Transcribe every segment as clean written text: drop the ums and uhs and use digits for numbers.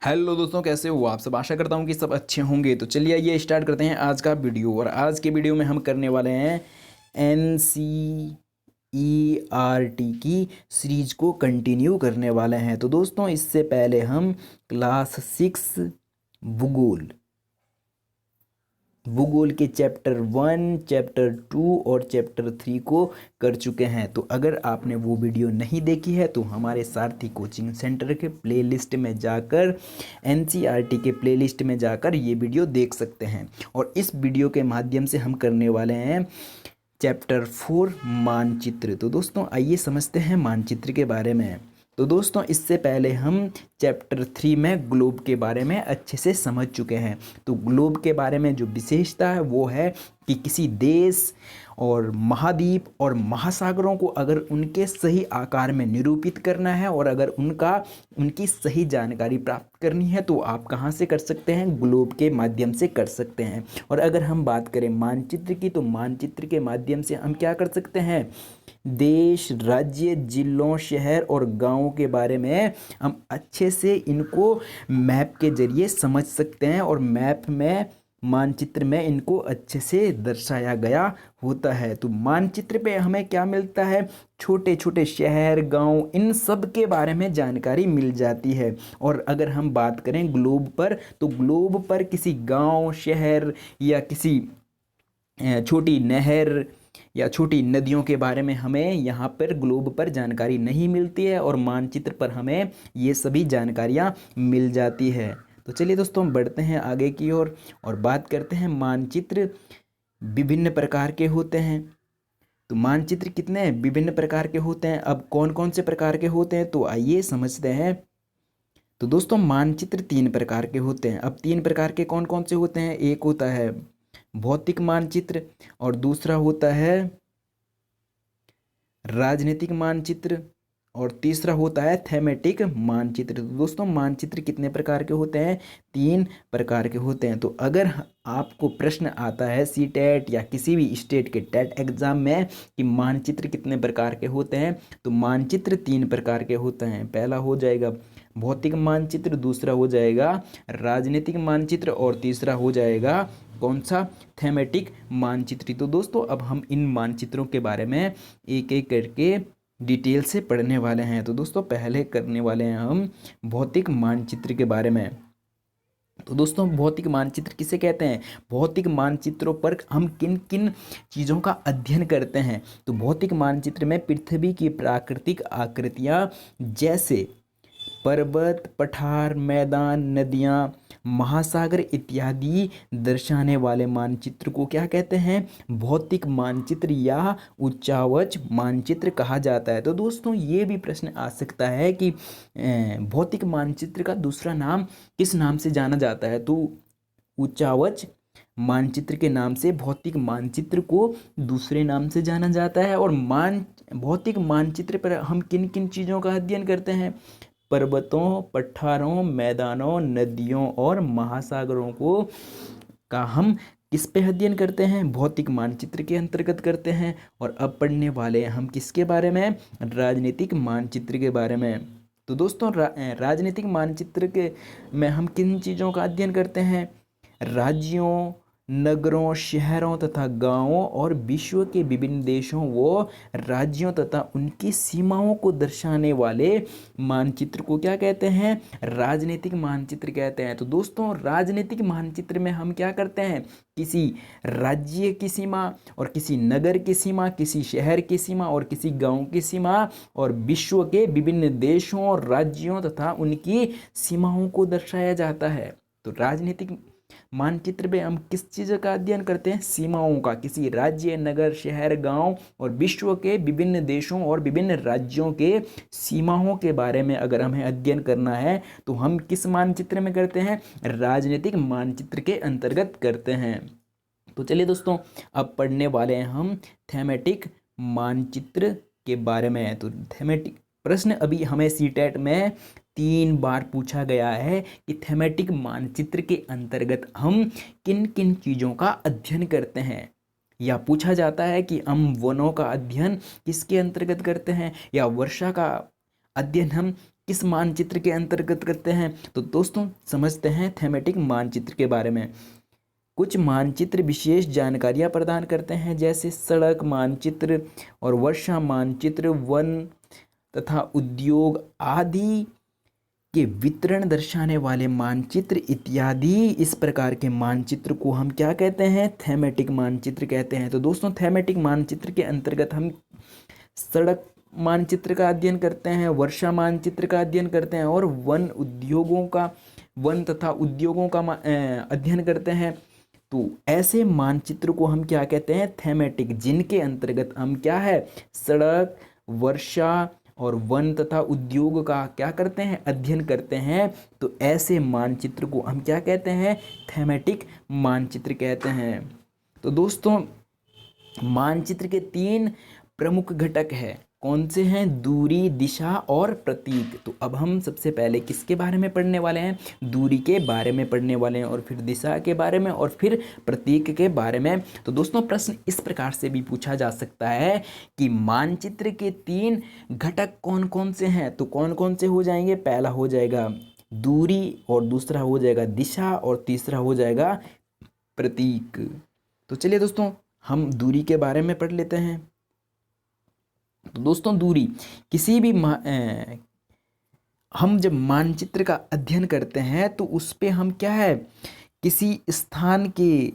Hello दोस्तों, कैसे हो आप सब। आशा करता हूँ कि सब अच्छे होंगे। तो चलिए ये स्टार्ट करते हैं आज का वीडियो। और आज के वीडियो में हम करने वाले हैं NCERT की सीरीज को कंटिन्यू करने वाले हैं। तो दोस्तों इससे पहले हम क्लास 6 भूगोल भूगोल के चैप्टर 1, चैप्टर 2 और चैप्टर 3 को कर चुके हैं। तो अगर आपने वो वीडियो नहीं देखी है तो हमारे सारथी कोचिंग सेंटर के प्लेलिस्ट में जाकर एनसीईआरटी के प्लेलिस्ट में जाकर ये वीडियो देख सकते हैं। और इस वीडियो के माध्यम से हम करने वाले हैं चैप्टर 4 मानचित्र। तो दोस्तों आइए समझते हैं मानचित्र के बारे में। तो दोस्तों इससे पहले हम चैप्टर 3 में ग्लोब के बारे में अच्छे से समझ चुके हैं। तो ग्लोब के बारे में जो विशेषता है वो है कि किसी देश और महाद्वीप और महासागरों को अगर उनके सही आकार में निरूपित करना है और अगर उनकी सही जानकारी प्राप्त करनी है तो आप कहाँ से कर सकते हैं, ग्लोब के माध्यम से कर सकते हैं। और अगर हम बात करें मानचित्र की तो मानचित्र के माध्यम से हम क्या कर सकते हैं, देश, राज्य, जिलों, शहर और गांवों के बारे में हम अच्छे से इनको मैप के जरिए समझ सकते हैं। और मैप में, मानचित्र में इनको अच्छे से दर्शाया गया होता है। तो मानचित्र पे हमें क्या मिलता है, छोटे छोटे शहर, गांव, इन सब के बारे में जानकारी मिल जाती है। और अगर हम बात करें ग्लोब पर तो ग्लोब पर किसी गांव, शहर या किसी छोटी नहर या छोटी नदियों के बारे में हमें यहाँ पर ग्लोब पर जानकारी नहीं मिलती है और मानचित्र पर हमें ये सभी जानकारियाँ मिल जाती है। तो चलिए दोस्तों हम बढ़ते हैं आगे की ओर और बात करते हैं मानचित्र विभिन्न प्रकार के होते हैं। तो मानचित्र कितने विभिन्न प्रकार के होते हैं। अब कौन कौन से प्रकार के होते हैं तो आइए समझते हैं। तो दोस्तों मानचित्र 3 प्रकार के होते हैं। अब 3 प्रकार के कौन कौन से होते हैं, एक होता है भौतिक मानचित्र और दूसरा होता है राजनीतिक मानचित्र और तीसरा होता है थेमेटिक मानचित्र। तो दोस्तों मानचित्र कितने प्रकार के होते हैं, 3 प्रकार के होते हैं। तो अगर आपको प्रश्न आता है सीटेट या किसी भी स्टेट के टेट एग्जाम में कि मानचित्र कितने प्रकार के होते हैं तो मानचित्र 3 प्रकार के होते हैं। पहला हो जाएगा भौतिक मानचित्र, दूसरा हो जाएगा राजनीतिक मानचित्र और तीसरा हो जाएगा कौन सा, थेमेटिक मानचित्र। तो दोस्तों अब हम इन मानचित्रों के बारे में एक एक करके डिटेल से पढ़ने वाले हैं। तो दोस्तों पहले करने वाले हैं हम भौतिक मानचित्र के बारे में। तो दोस्तों भौतिक मानचित्र किसे कहते हैं, भौतिक मानचित्रों पर हम किन किन चीज़ों का अध्ययन करते हैं। तो भौतिक मानचित्र में पृथ्वी की प्राकृतिक आकृतियाँ जैसे पर्वत, पठार, मैदान, नदियाँ, महासागर इत्यादि दर्शाने वाले मानचित्र को क्या कहते हैं, भौतिक मानचित्र या उच्चावच मानचित्र कहा जाता है। तो दोस्तों ये भी प्रश्न आ सकता है कि भौतिक मानचित्र का दूसरा नाम किस नाम से जाना जाता है। तो उच्चावच मानचित्र के नाम से भौतिक मानचित्र को दूसरे नाम से जाना जाता है। और भौतिक मानचित्र पर हम किन किन चीज़ों का अध्ययन करते हैं, पर्वतों, पठारों, मैदानों, नदियों और महासागरों का हम किस पे अध्ययन करते हैं, भौतिक मानचित्र के अंतर्गत करते हैं। और अब पढ़ने वाले हैं हम किसके बारे में, राजनीतिक मानचित्र के बारे में। तो दोस्तों राजनीतिक मानचित्र के में हम किन चीज़ों का अध्ययन करते हैं, राज्यों, नगरों, शहरों तथा गांवों और विश्व के विभिन्न देशों व राज्यों तथा उनकी सीमाओं को दर्शाने वाले मानचित्र को क्या कहते हैं, राजनीतिक मानचित्र कहते हैं। तो दोस्तों राजनीतिक मानचित्र में हम क्या करते हैं, किसी राज्य की सीमा और किसी नगर की सीमा, किसी शहर की सीमा और किसी गांव की सीमा और विश्व के विभिन्न देशों और राज्यों तथा उनकी सीमाओं को दर्शाया जाता है। तो राजनीतिक मानचित्र में हम किस चीज़ का अध्ययन करते हैं, सीमाओं का, किसी राज्य, नगर, शहर, गांव और विश्व के विभिन्न देशों और विभिन्न राज्यों के सीमाओं के बारे में अगर हमें अध्ययन करना है तो हम किस मानचित्र में करते हैं, राजनीतिक मानचित्र के अंतर्गत करते हैं। तो चलिए दोस्तों अब पढ़ने वाले हैं हम थेमेटिक मानचित्र के बारे में। तो थेमेटिक प्रश्न अभी हमें सीटेट में 3 बार पूछा गया है कि थेमेटिक मानचित्र के अंतर्गत हम किन किन चीज़ों का अध्ययन करते हैं। या पूछा जाता है कि हम वनों का अध्ययन किसके अंतर्गत करते हैं या वर्षा का अध्ययन हम किस मानचित्र के अंतर्गत करते हैं? तो दोस्तों समझते हैं थीमेटिक मानचित्र के बारे में। कुछ मानचित्र विशेष जानकारियां प्रदान करते हैं, जैसे सड़क मानचित्र और वर्षा मानचित्र, वन तथा उद्योग आदि के वितरण दर्शाने वाले मानचित्र इत्यादि। इस प्रकार के मानचित्र को हम क्या कहते हैं? थीमेटिक मानचित्र कहते हैं। तो दोस्तों थीमेटिक मानचित्र के अंतर्गत हम सड़क मानचित्र का अध्ययन करते हैं, वर्षा मानचित्र का अध्ययन करते हैं और वन तथा उद्योगों का अध्ययन करते हैं। तो ऐसे मानचित्र को हम क्या कहते हैं? थीमेटिक, जिनके अंतर्गत हम क्या है? सड़क, वर्षा और वन तथा उद्योग का क्या करते हैं? अध्ययन करते हैं। तो ऐसे मानचित्र को हम क्या कहते हैं? थीमेटिक मानचित्र कहते हैं। तो दोस्तों मानचित्र के 3 प्रमुख घटक हैं। कौन से हैं? दूरी, दिशा और प्रतीक। तो अब हम सबसे पहले किसके बारे में पढ़ने वाले हैं? दूरी के बारे में पढ़ने वाले हैं, और फिर दिशा के बारे में, और फिर प्रतीक के बारे में। तो दोस्तों प्रश्न इस प्रकार से भी पूछा जा सकता है कि मानचित्र के 3 घटक कौन कौन से हैं? तो कौन कौन से हो जाएंगे? पहला हो जाएगा दूरी, और दूसरा हो जाएगा दिशा, और तीसरा हो जाएगा प्रतीक। तो चलिए दोस्तों हम दूरी के बारे में पढ़ लेते हैं। तो दोस्तों दूरी किसी भी हम जब मानचित्र का अध्ययन करते हैं तो उस पे हम क्या है? किसी स्थान के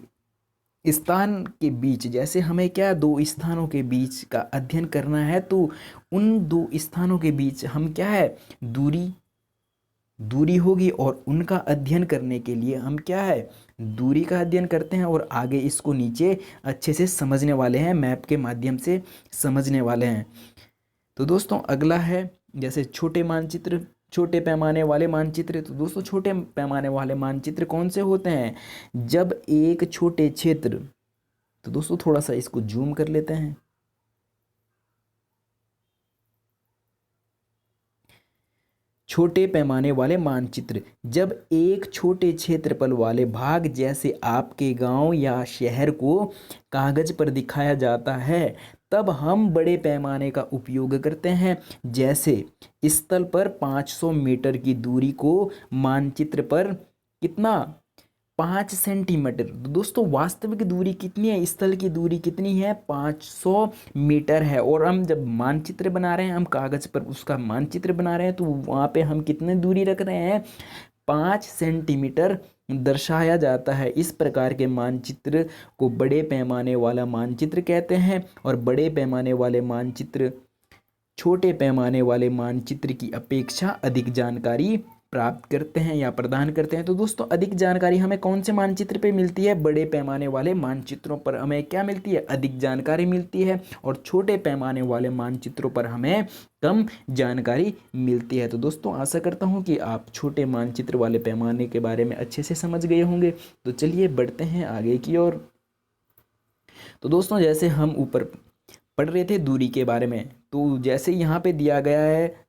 बीच, जैसे हमें क्या 2 स्थानों के बीच का अध्ययन करना है, तो उन 2 स्थानों के बीच हम क्या है? दूरी होगी, और उनका अध्ययन करने के लिए हम क्या है? दूरी का अध्ययन करते हैं, और आगे इसको नीचे अच्छे से समझने वाले हैं, मैप के माध्यम से समझने वाले हैं। तो दोस्तों अगला है जैसे छोटे पैमाने वाले मानचित्र। तो दोस्तों छोटे पैमाने वाले मानचित्र कौन से होते हैं? जब एक छोटे क्षेत्र, तो दोस्तों थोड़ा सा इसको जूम कर लेते हैं। छोटे पैमाने वाले मानचित्र जब एक छोटे क्षेत्रफल वाले भाग, जैसे आपके गांव या शहर को कागज पर दिखाया जाता है, तब हम बड़े पैमाने का उपयोग करते हैं। जैसे स्थल पर 500 मीटर की दूरी को मानचित्र पर कितना? 5 सेंटीमीटर। दोस्तों वास्तविक दूरी कितनी है? स्थल की दूरी कितनी है? 500 मीटर है। और हम जब मानचित्र बना रहे हैं, हम कागज पर उसका मानचित्र बना रहे हैं, तो वहाँ पे हम कितने दूरी रख रहे हैं? 5 सेंटीमीटर दर्शाया जाता है। इस प्रकार के मानचित्र को बड़े पैमाने वाला मानचित्र कहते हैं, और बड़े पैमाने वाले मानचित्र छोटे पैमाने वाले मानचित्र की अपेक्षा अधिक जानकारी प्राप्त करते हैं या प्रदान करते हैं। तो दोस्तों अधिक जानकारी हमें कौन से मानचित्र पे मिलती है? बड़े पैमाने वाले मानचित्रों पर हमें क्या मिलती है? अधिक जानकारी मिलती है, और छोटे पैमाने वाले मानचित्रों पर हमें कम जानकारी मिलती है। तो दोस्तों आशा करता हूँ कि आप छोटे मानचित्र वाले पैमाने के बारे में अच्छे से समझ गए होंगे। तो चलिए बढ़ते हैं आगे की ओर। तो दोस्तों जैसे हम ऊपर पढ़ रहे थे दूरी के बारे में, तो जैसे यहाँ पे दिया गया है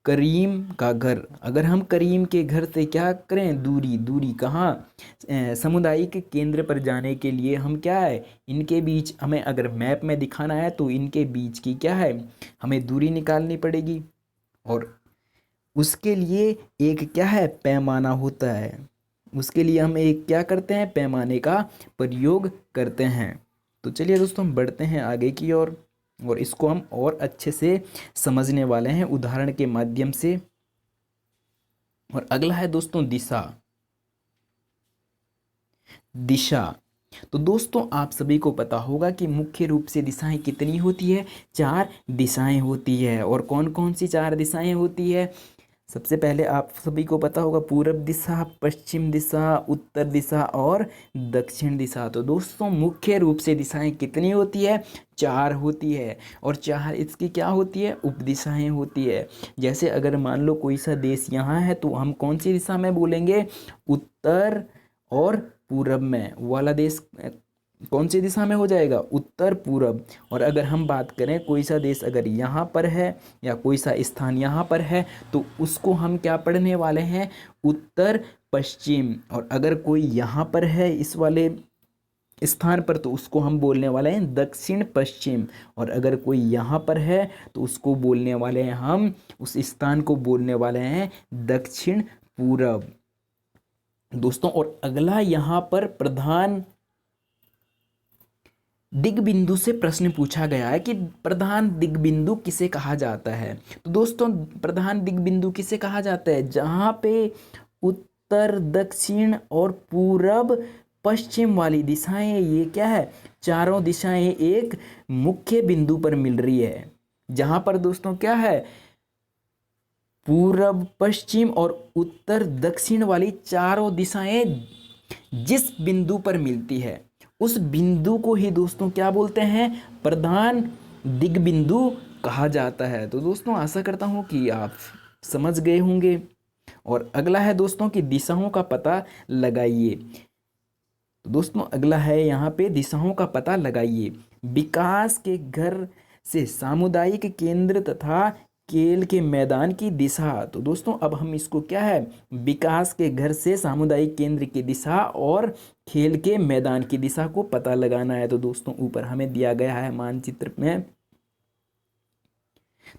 करीम का घर। अगर हम करीम के घर से क्या करें? दूरी कहाँ? सामुदायिक केंद्र पर जाने के लिए हम क्या है? इनके बीच हमें अगर मैप में दिखाना है, तो इनके बीच की क्या है? हमें दूरी निकालनी पड़ेगी, और उसके लिए एक क्या है? पैमाना होता है। उसके लिए हम एक क्या करते हैं? पैमाने का प्रयोग करते हैं। तो चलिए दोस्तों हम बढ़ते हैं आगे की ओर, और इसको हम और अच्छे से समझने वाले हैं उदाहरण के माध्यम से। और अगला है दोस्तों दिशा। तो दोस्तों आप सभी को पता होगा कि मुख्य रूप से दिशाएं कितनी होती है? 4 दिशाएं होती है। और कौन कौन सी 4 दिशाएं होती है? सबसे पहले आप सभी को पता होगा पूर्व दिशा, पश्चिम दिशा, उत्तर दिशा और दक्षिण दिशा। तो दोस्तों मुख्य रूप से दिशाएं कितनी होती है? 4 होती है। और 4 इसकी क्या होती है? उपदिशाएं होती है। जैसे अगर मान लो कोई सा देश यहाँ है, तो हम कौन सी दिशा में बोलेंगे? उत्तर और पूरब में वाला देश कौन सी दिशा में हो जाएगा? उत्तर पूरब। और अगर हम बात करें कोई सा देश अगर यहाँ पर है, या कोई सा स्थान यहाँ पर है, तो उसको हम क्या पढ़ने वाले हैं? उत्तर पश्चिम। और अगर कोई यहाँ पर है, इस वाले स्थान पर तो उसको हम बोलने वाले हैं दक्षिण पश्चिम, और अगर कोई यहाँ पर है तो उसको बोलने वाले हैं हम, उस स्थान को बोलने वाले हैं दक्षिण पूरब दोस्तों। और अगला यहाँ पर प्रधान दिग्बिंदु से प्रश्न पूछा गया है कि प्रधान दिग्बिंदु किसे कहा जाता है। तो दोस्तों प्रधान दिग्बिंदु किसे कहा जाता है, जहाँ पे उत्तर दक्षिण और पूरब पश्चिम वाली दिशाएं, ये क्या है, चारों दिशाएं एक मुख्य बिंदु पर मिल रही है। जहाँ पर दोस्तों क्या है, पूरब पश्चिम और उत्तर दक्षिण वाली चारों दिशाएं जिस बिंदु पर मिलती है, उस बिंदु को ही दोस्तों क्या बोलते हैं, प्रधान दिग्बिंदु कहा जाता है। तो दोस्तों आशा करता हूँ कि आप समझ गए होंगे। और अगला है दोस्तों कि दिशाओं का पता लगाइए। तो दोस्तों अगला है यहाँ पे दिशाओं का पता लगाइए। विकास के घर से सामुदायिक केंद्र तथा खेल के मैदान की दिशा। तो दोस्तों अब हम इसको क्या है, विकास के घर से सामुदायिक केंद्र की दिशा और खेल के मैदान की दिशा को पता लगाना है। तो दोस्तों ऊपर हमें दिया गया है मानचित्र में।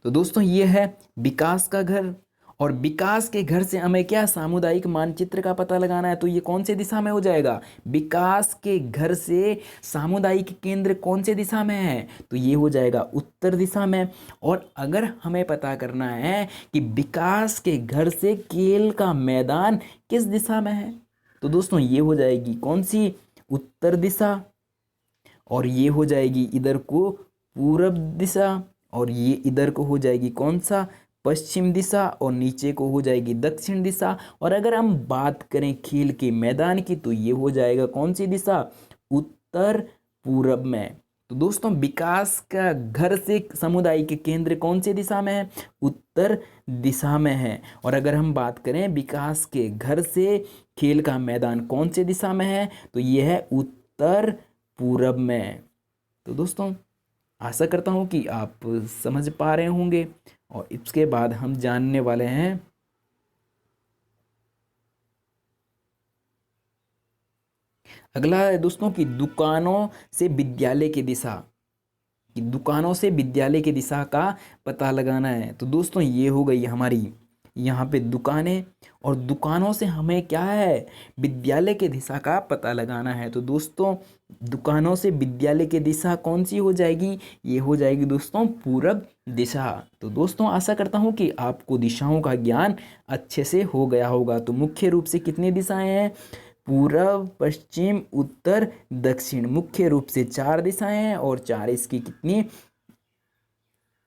तो दोस्तों ये है विकास का घर, और विकास के घर से हमें क्या, सामुदायिक मानचित्र का पता लगाना है। तो ये कौन से दिशा में हो जाएगा, विकास के घर से सामुदायिक केंद्र कौन से दिशा में है, तो ये हो जाएगा उत्तर दिशा में। और अगर हमें पता करना है कि विकास के घर से खेल का मैदान किस दिशा में है, तो दोस्तों ये हो जाएगी कौन सी, उत्तर दिशा, और ये हो जाएगी इधर को पूरब दिशा, और ये इधर को हो जाएगी कौन सा, पश्चिम दिशा, और नीचे को हो जाएगी दक्षिण दिशा। और अगर हम बात करें खेल के मैदान की, तो ये हो जाएगा कौन सी दिशा, उत्तर पूरब में। तो दोस्तों विकास का घर से सामुदायिक केंद्र कौन सी दिशा में है, उत्तर दिशा में है। और अगर हम बात करें विकास के घर से खेल का मैदान कौन सी दिशा में है, तो ये है उत्तर पूरब में। तो दोस्तों आशा करता हूँ कि आप समझ पा रहे होंगे। और इसके बाद हम जानने वाले हैं अगला है दोस्तों कि दुकानों से विद्यालय की दिशा, कि दुकानों से विद्यालय की दिशा का पता लगाना है। तो दोस्तों ये हो गई हमारी यहाँ पे दुकानें, और दुकानों से हमें क्या है, विद्यालय के दिशा का पता लगाना है। तो दोस्तों दुकानों से विद्यालय की दिशा कौन सी हो जाएगी, ये हो जाएगी दोस्तों पूरब दिशा। तो दोस्तों आशा करता हूँ कि आपको दिशाओं का ज्ञान अच्छे से हो गया होगा। तो मुख्य रूप से कितनी दिशाएं हैं, पूरब पश्चिम उत्तर दक्षिण, मुख्य रूप से 4 दिशाएं हैं, और 4 इसकी कितनी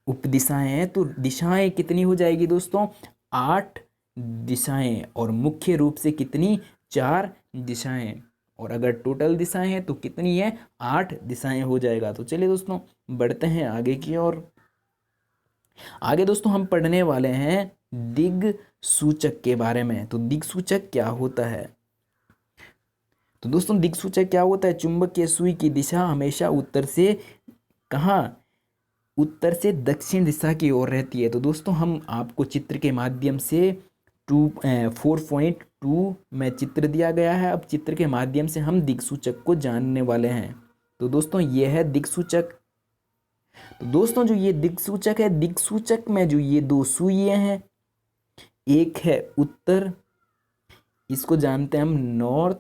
उप दिशाएं हैं। तो दिशाएं कितनी हो जाएगी दोस्तों, 8 दिशाएं, और मुख्य रूप से कितनी, 4 दिशाएं, और अगर टोटल दिशाएं हैं तो कितनी है, 8 दिशाएं हो जाएगा। तो चलिए दोस्तों बढ़ते हैं आगे की ओर। आगे दोस्तों हम पढ़ने वाले हैं दिक्सूचक के बारे में। तो दिक्सूचक क्या होता है, तो दोस्तों दिक्सूचक क्या होता है, चुंबकीय सुई की दिशा हमेशा उत्तर से कहाँ, उत्तर से दक्षिण दिशा की ओर रहती है। तो दोस्तों हम आपको चित्र के माध्यम से 4.2 में चित्र दिया गया है। अब चित्र के माध्यम से हम दिक्सूचक को जानने वाले हैं। तो दोस्तों ये है दिक्सूचक। तो दोस्तों जो ये दिक्सूचक है, दिक्सूचक में जो ये 2 सुइयां हैं, एक है उत्तर, इसको जानते हैं हम नॉर्थ,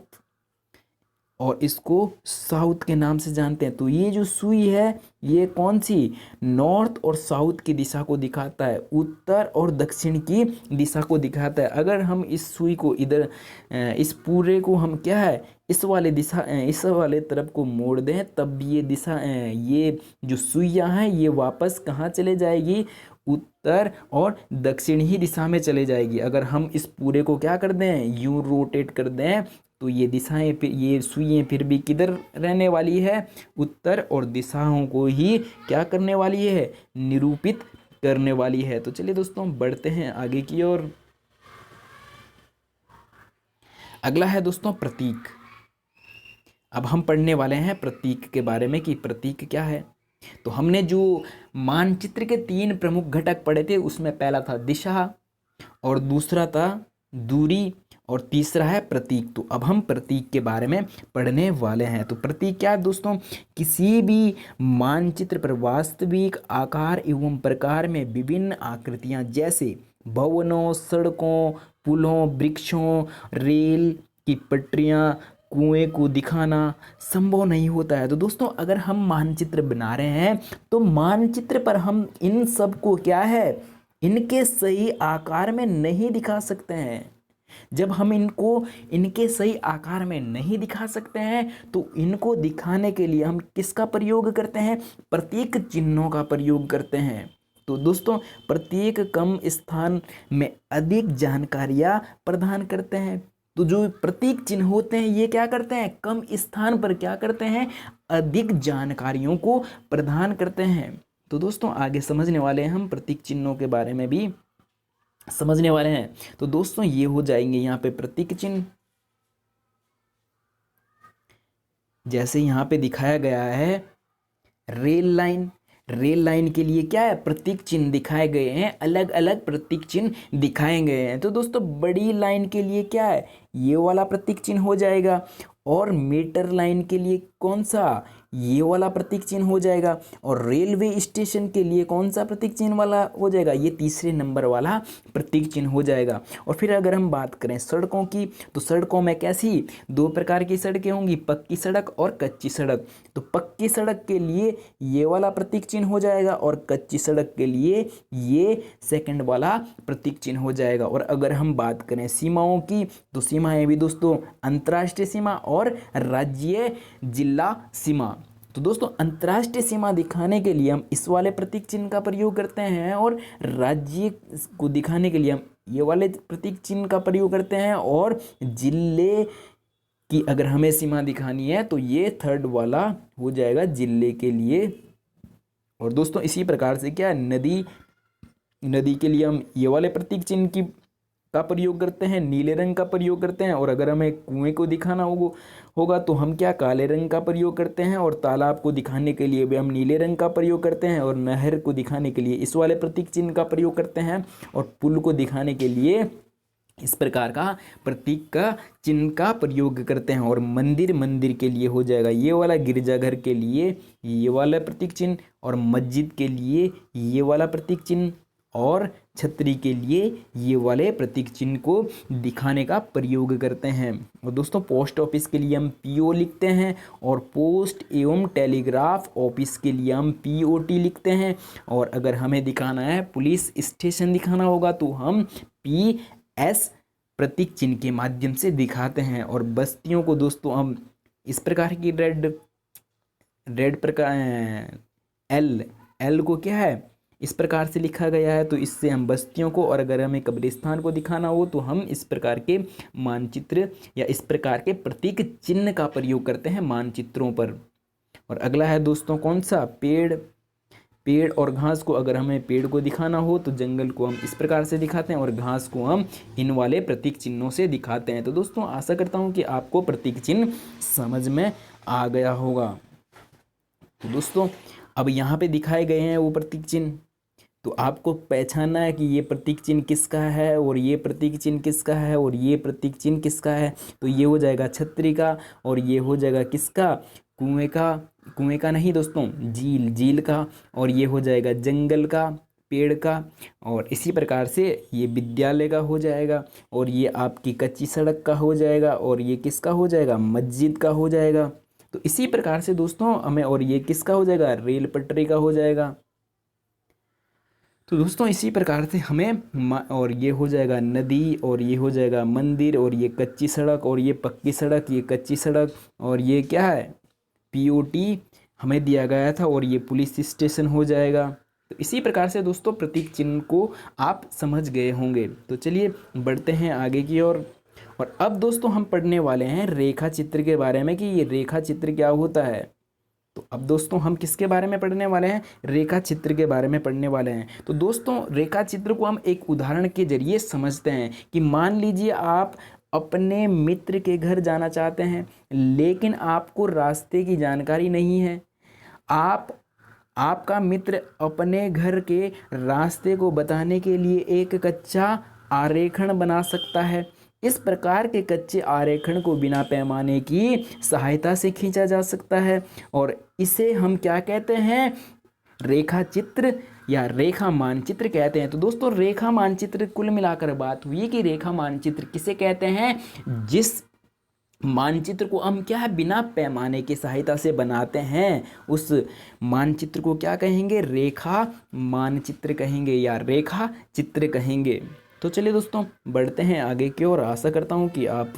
और इसको साउथ के नाम से जानते हैं। तो ये जो सुई है ये कौन सी, नॉर्थ और साउथ की दिशा को दिखाता है, उत्तर और दक्षिण की दिशा को दिखाता है। अगर हम इस सुई को इधर, इस पूरे को हम क्या है, इस वाले दिशा, इस वाले तरफ को मोड़ दें, तब ये दिशा, ये जो सुइयां हैं ये वापस कहाँ चले जाएगी, उत्तर और दक्षिण ही दिशा में चले जाएगी। अगर हम इस पूरे को क्या कर दें, यूं रोटेट कर दें, तो ये दिशाएं, ये सुइयां फिर भी किधर रहने वाली है, उत्तर, और दिशाओं को ही क्या करने वाली है, निरूपित करने वाली है। तो चलिए दोस्तों बढ़ते हैं आगे की ओर। अगला है दोस्तों प्रतीक। अब हम पढ़ने वाले हैं प्रतीक के बारे में कि प्रतीक क्या है। तो हमने जो मानचित्र के 3 प्रमुख घटक पढ़े थे, उसमें पहला था दिशा, और दूसरा था दूरी और तीसरा है प्रतीक। तो अब हम प्रतीक के बारे में पढ़ने वाले हैं। तो प्रतीक क्या है दोस्तों? किसी भी मानचित्र पर वास्तविक आकार एवं प्रकार में विभिन्न आकृतियां जैसे भवनों, सड़कों, पुलों, वृक्षों, रेल की पटरियां, कुएं को दिखाना संभव नहीं होता है। तो दोस्तों अगर हम मानचित्र बना रहे हैं तो मानचित्र पर हम इन सब को क्या है, इनके सही आकार में नहीं दिखा सकते हैं। जब हम इनको इनके सही आकार में नहीं दिखा सकते हैं तो इनको दिखाने के लिए हम किसका प्रयोग करते हैं? प्रतीक चिन्हों का प्रयोग करते हैं। तो दोस्तों प्रत्येक कम स्थान में अधिक जानकारियां प्रदान करते हैं। तो जो प्रतीक चिन्ह होते हैं ये क्या करते हैं? कम स्थान पर क्या करते हैं? अधिक जानकारियों को प्रदान करते हैं। तो दोस्तों आगे समझने वाले हैं हम प्रतीक चिन्हों के बारे में भी समझने वाले हैं। तो दोस्तों ये हो जाएंगे यहाँ पे प्रतीक चिन्ह, जैसे यहाँ पे दिखाया गया है रेल लाइन। रेल लाइन के लिए क्या है? प्रतीक चिन्ह दिखाए गए हैं, अलग अलग प्रतीक चिन्ह दिखाए गए हैं। तो दोस्तों बड़ी लाइन के लिए क्या है? ये वाला प्रतीक चिन्ह हो जाएगा। और मीटर लाइन के लिए कौन सा? ये वाला प्रतीक चिन्ह हो जाएगा। और रेलवे स्टेशन के लिए कौन सा प्रतीक चिन्ह वाला हो जाएगा? ये तीसरे नंबर वाला प्रतीक चिन्ह हो जाएगा। और फिर अगर हम बात करें सड़कों की, तो सड़कों में कैसी दो प्रकार की सड़कें होंगी, पक्की सड़क और कच्ची सड़क। तो पक्की सड़क के लिए ये वाला प्रतीक चिन्ह हो जाएगा और कच्ची सड़क के लिए ये सेकंड वाला प्रतीक चिन्ह हो जाएगा। और अगर हम बात करें सीमाओं की, तो सीमाएं भी दोस्तों अंतर्राष्ट्रीय सीमा और राज्य जिला सीमा। तो दोस्तों अंतर्राष्ट्रीय सीमा दिखाने के लिए हम इस वाले प्रतीक चिन्ह का प्रयोग करते हैं और राज्य को दिखाने के लिए हम ये वाले प्रतीक चिन्ह का प्रयोग करते हैं। और जिले की अगर हमें सीमा दिखानी है तो ये थर्ड वाला हो जाएगा जिले के लिए। और दोस्तों इसी प्रकार से क्या नदी के लिए हम ये वाले प्रतीक चिन्ह का प्रयोग करते हैं, नीले रंग का प्रयोग करते हैं। और अगर हमें कुएं को दिखाना होगा तो हम क्या काले रंग का प्रयोग करते हैं। और तालाब को दिखाने के लिए भी हम नीले रंग का प्रयोग करते हैं। और नहर को दिखाने के लिए इस वाले प्रतीक चिन्ह का प्रयोग करते हैं। और पुल को दिखाने के लिए इस प्रकार का प्रतीक का चिन्ह का प्रयोग करते हैं। और मंदिर के लिए हो जाएगा ये वाला, गिरजाघर के लिए ये वाला प्रतीक चिन्ह, और मस्जिद के लिए ये वाला प्रतीक चिन्ह, और छतरी के लिए ये वाले प्रतीक चिन्ह को दिखाने का प्रयोग करते हैं। और दोस्तों पोस्ट ऑफिस के लिए हम पीओ लिखते हैं। और पोस्ट एवं टेलीग्राफ ऑफिस के लिए हम पीओटी लिखते हैं। और अगर हमें दिखाना है पुलिस स्टेशन दिखाना होगा तो हम पीएस प्रतीक चिन्ह के माध्यम से दिखाते हैं। और बस्तियों को दोस्तों हम इस प्रकार की रेड प्रकार एल को क्या है इस प्रकार से लिखा गया है, तो इससे हम बस्तियों को, और अगर हमें कब्रिस्तान को दिखाना हो तो हम इस प्रकार के मानचित्र या इस प्रकार के प्रतीक चिन्ह का प्रयोग करते हैं मानचित्रों पर। और अगला है दोस्तों कौन सा? पेड़ और घास को, अगर हमें पेड़ को दिखाना हो तो जंगल को हम इस प्रकार से दिखाते हैं और घास को हम इन वाले प्रतीक चिन्हों से दिखाते हैं। तो दोस्तों आशा करता हूँ कि आपको प्रतीक चिन्ह समझ में आ गया होगा। तो दोस्तों अब यहाँ पे दिखाए गए हैं वो प्रतीक चिन्ह, तो आपको पहचानना है कि ये प्रतीक चिन्ह किसका है और ये प्रतीक चिन्ह किसका है और ये प्रतीक चिन्ह किसका है। तो ये हो जाएगा छतरी का, और ये हो जाएगा किसका? कुएं का नहीं दोस्तों, झील का, और ये हो जाएगा जंगल का, पेड़ का। और इसी प्रकार से ये विद्यालय का हो जाएगा, और ये आपकी कच्ची सड़क का हो जाएगा, और ये किसका हो जाएगा? मस्जिद का हो जाएगा। तो इसी प्रकार से दोस्तों हमें, और ये किसका हो जाएगा? रेल पटरी का हो जाएगा। तो दोस्तों इसी प्रकार से हमें, और ये हो जाएगा नदी, और ये हो जाएगा मंदिर, और ये कच्ची सड़क, और ये पक्की सड़क, ये कच्ची सड़क, और ये क्या है? पीओटी हमें दिया गया था, और ये पुलिस स्टेशन हो जाएगा। तो इसी प्रकार से दोस्तों प्रतीक चिन्ह को आप समझ गए होंगे। तो चलिए बढ़ते हैं आगे की ओर। और अब दोस्तों हम पढ़ने वाले हैं रेखा चित्र के बारे में कि ये रेखा चित्र क्या होता है। तो अब दोस्तों हम किसके बारे में पढ़ने वाले हैं? रेखा चित्र के बारे में पढ़ने वाले हैं। तो दोस्तों रेखा चित्र को हम एक उदाहरण के जरिए समझते हैं कि मान लीजिए आप अपने मित्र के घर जाना चाहते हैं, लेकिन आपको रास्ते की जानकारी नहीं है। आपका मित्र अपने घर के रास्ते को बताने के लिए एक कच्चा आरेखण बना सकता है। इस प्रकार के कच्चे आरेखण को बिना पैमाने की सहायता से खींचा जा सकता है और इसे हम क्या कहते हैं, रेखा चित्र या रेखा मानचित्र कहते हैं। तो दोस्तों रेखा मानचित्र, कुल मिलाकर बात हुई कि रेखा मानचित्र किसे कहते हैं, जिस मानचित्र को हम क्या है बिना पैमाने की सहायता से बनाते हैं, उस मानचित्र को क्या कहेंगे, रेखा मानचित्र कहेंगे या रेखा चित्र कहेंगे। तो चलिए दोस्तों बढ़ते हैं आगे की ओर। आशा करता हूँ कि आप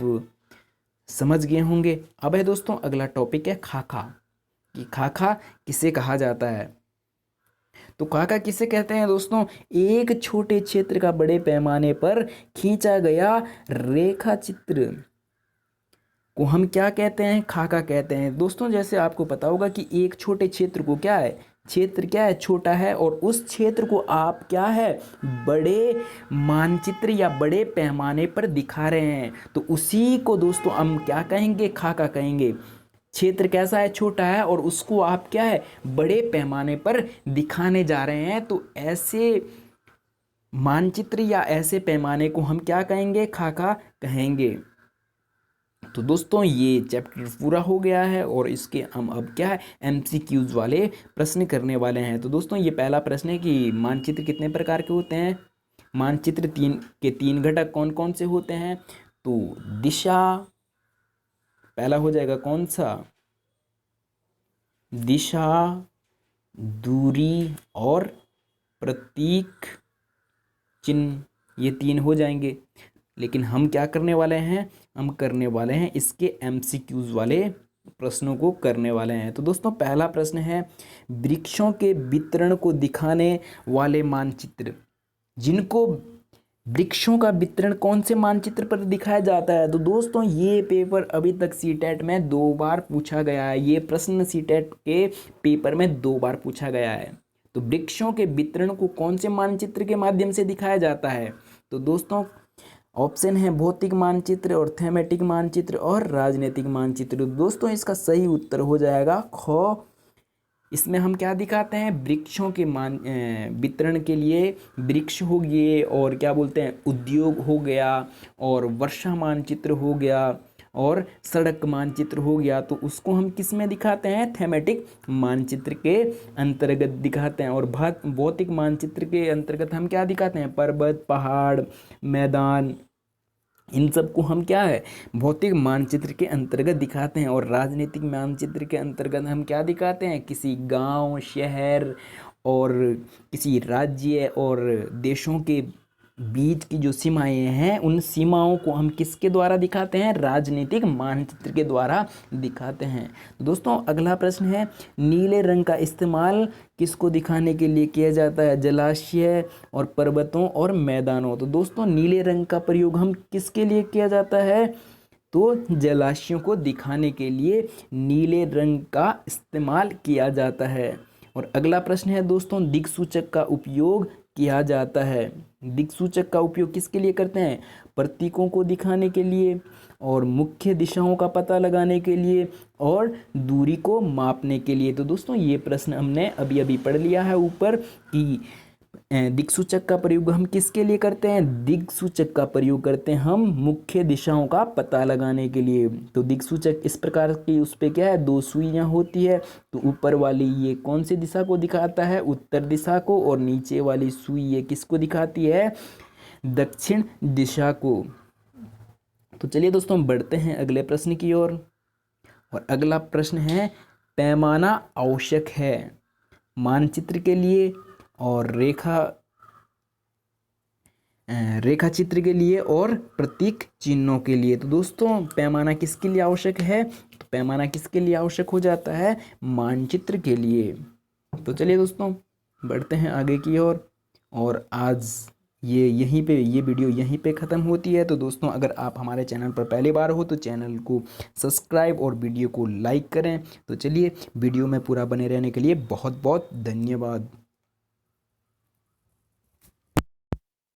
समझ गए होंगे। अब है दोस्तों अगला टॉपिक है खाका, कि खाका किसे कहा जाता है। तो खाका किसे कहते हैं दोस्तों, एक छोटे क्षेत्र का बड़े पैमाने पर खींचा गया रेखा चित्र को हम क्या कहते हैं, खाका कहते हैं। दोस्तों जैसे आपको पता होगा कि एक छोटे क्षेत्र को क्या है, क्षेत्र क्या है, छोटा है, और उस क्षेत्र को आप क्या है बड़े मानचित्र या बड़े पैमाने पर दिखा रहे हैं, तो उसी को दोस्तों हम क्या कहेंगे, खाका कहेंगे। क्षेत्र कैसा है, छोटा है, और उसको आप क्या है बड़े पैमाने पर दिखाने जा रहे हैं, तो ऐसे मानचित्र या ऐसे पैमाने को हम क्या कहेंगे, खाका कहेंगे। तो दोस्तों ये चैप्टर पूरा हो गया है और इसके हम अब क्या है एमसीक्यूज वाले प्रश्न करने वाले हैं। तो दोस्तों ये पहला प्रश्न है कि मानचित्र कितने प्रकार के होते हैं। मानचित्र तीन घटक कौन कौन से होते हैं, तो दिशा पहला हो जाएगा, कौन सा, दिशा, दूरी और प्रतीक चिन्ह, ये तीन हो जाएंगे। लेकिन हम क्या करने वाले हैं, हम करने वाले हैं इसके एमसीक्यूज वाले प्रश्नों को करने वाले हैं। तो दोस्तों पहला प्रश्न है, वृक्षों के वितरण को दिखाने वाले मानचित्र, जिनको वृक्षों का वितरण कौन से मानचित्र पर दिखाया जाता है। तो दोस्तों ये पेपर अभी तक सीटेट में 2 बार पूछा गया है, ये प्रश्न सीटेट के पेपर में 2 बार पूछा गया है। तो वृक्षों के वितरण को कौन से मानचित्र के माध्यम से दिखाया जाता है, तो दोस्तों ऑप्शन है भौतिक मानचित्र और थेमेटिक मानचित्र और राजनीतिक मानचित्र। दोस्तों इसका सही उत्तर हो जाएगा ख। इसमें हम क्या दिखाते हैं, वृक्षों के वितरण के लिए वृक्ष हो गए, और क्या बोलते हैं उद्योग हो गया, और वर्षा मानचित्र हो गया, और सड़क मानचित्र हो गया, तो उसको हम किस में दिखाते हैं, थेमेटिक मानचित्र के अंतर्गत दिखाते हैं। और भौतिक मानचित्र के अंतर्गत हम क्या दिखाते हैं, पर्वत, पहाड़, मैदान, इन सब को हम क्या है भौतिक मानचित्र के अंतर्गत दिखाते हैं। और राजनीतिक मानचित्र के अंतर्गत हम क्या दिखाते हैं, किसी गांव, शहर और किसी राज्य और देशों के बीच की जो सीमाएं हैं, उन सीमाओं को हम किसके द्वारा दिखाते हैं, राजनीतिक मानचित्र के द्वारा दिखाते हैं। तो दोस्तों अगला प्रश्न है, नीले रंग का इस्तेमाल किसको दिखाने के लिए किया जाता है, जलाशय और पर्वतों और मैदानों। तो दोस्तों नीले रंग का प्रयोग हम किसके लिए किया जाता है, तो जलाशयों को दिखाने के लिए नीले रंग का इस्तेमाल किया जाता है। और अगला प्रश्न है दोस्तों, दिक्सूचक का उपयोग किया जाता है। दिक्सूचक का उपयोग किसके लिए करते हैं, प्रतीकों को दिखाने के लिए, और मुख्य दिशाओं का पता लगाने के लिए, और दूरी को मापने के लिए। तो दोस्तों ये प्रश्न हमने अभी अभी पढ़ लिया है ऊपर कि दिक्सूचक का प्रयोग हम किसके लिए करते हैं, दिक्सूचक का प्रयोग करते हैं हम मुख्य दिशाओं का पता लगाने के लिए। तो दिक्सूचक इस प्रकार की, उस पे क्या है 2 सुइयां होती है। तो ऊपर वाली ये कौन सी दिशा को दिखाता है, उत्तर दिशा को, और नीचे वाली सुई ये किसको दिखाती है, दक्षिण दिशा को। तो चलिए दोस्तों बढ़ते हैं अगले प्रश्न की ओर। और अगला प्रश्न है, पैमाना आवश्यक है मानचित्र के लिए और रेखा चित्र के लिए और प्रतीक चिन्हों के लिए। तो दोस्तों पैमाना किसके लिए आवश्यक है, तो पैमाना किसके लिए आवश्यक हो जाता है, मानचित्र के लिए। तो चलिए दोस्तों बढ़ते हैं आगे की ओर। और आज ये वीडियो यहीं पे ख़त्म होती है। तो दोस्तों अगर आप हमारे चैनल पर पहली बार हो तो चैनल को सब्सक्राइब और वीडियो को लाइक करें। तो चलिए वीडियो में पूरा बने रहने के लिए बहुत बहुत धन्यवाद।